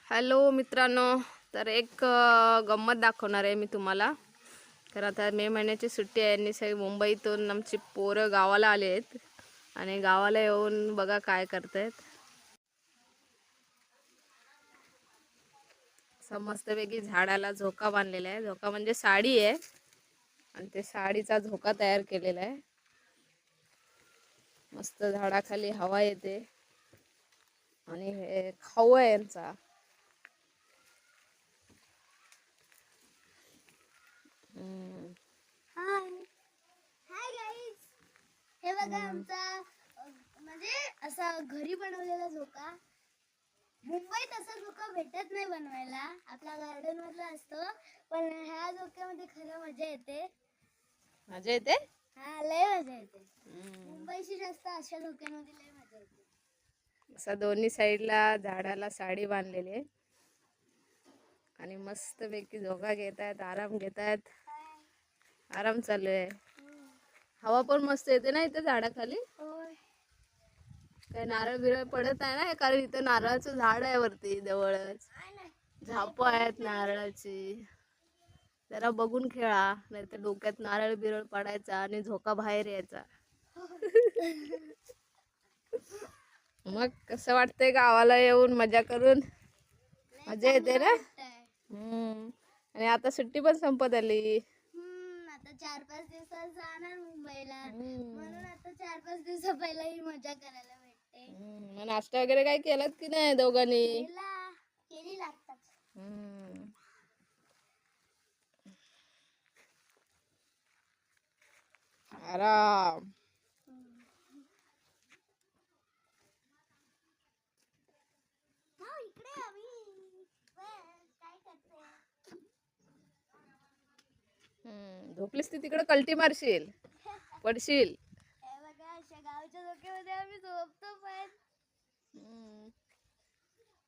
Hello मित्रांनो, तर एक गंमत दाखवणार आहे मी तुम्हाला. तर आता मे महिन्याची सुट्टी आहे आणि सगळी मुंबईतून आमची पोरं गावाला आले आहेत आणि गावाला येऊन बघा काय करतायत. मस्तपैकी झाडाला झोका बांधलेला आहे. झोका म्हणजे साडी आहे आणि ते साडीचा झोका तयार केलेला आहे. मस्त झाडाखाली हवा येते आणि हे खाऊ आहे यांचा. हाय हाय गाईज, हे बघा आमचा म्हणजे असा घरी बनवलेला झोका. मुंबईत असा झोका भेटत नाही बनवायला, आपला गार्डन मधला असतो. पण ह्या झोक्यामध्ये खरं मजा येते. मजा येते. हा, लय मजा येते. मुंबईशी जास्त अशा झोक्यांमध्ये लय मजा येते. असा दोन्ही साईडला झाडाला साडी बांधलेली आहे आणि मस्त पैकी झोका घेत आहेत, आराम घेत आहेत. आराम चालू आहे. हवा पण मस्त येते ना इथे झाडाखाली. होय. काय नारळ बिरळ पडत आहे ना, कारण इथं नारळाचं झाड आहे वरती जवळच. झाप आहेत नारळाची. जरा बघून खेळा, नाहीतर डोक्यात नारळ बिरळ पडायचा आणि झोका बाहेर यायचा. मग कसं वाटतंय गावाला येऊन मजा करून? मजा येते ना. आणि आता सुट्टी पण संपत आली. आता 4-5 दिवसात जाणार मुंबईला, म्हणून आता 4-5 दिवसा पहिला ही मजा करायला भेटते. मग नाश्ता वगैरे काय केलात की नाही दोघांनी? केली लागतात. आराम. इकडे आम्ही काय करते. झोपलीस ती तिकडे कल्टी मारशील, पडशील. हे बघा, अशा गावच्या झोक्यामध्ये आम्ही झोपतो पण.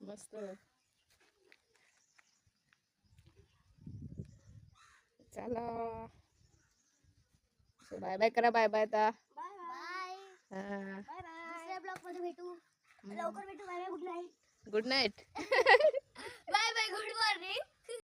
मस्त. चला, बाय बाय करा. बाय बाय आता. Bye bye. हा, बाय बाय. दुसऱ्या ब्लॉग मध्ये भेटू. लवकर भेटू. Bye bye. Good night. Good night. Bye bye. Good morning.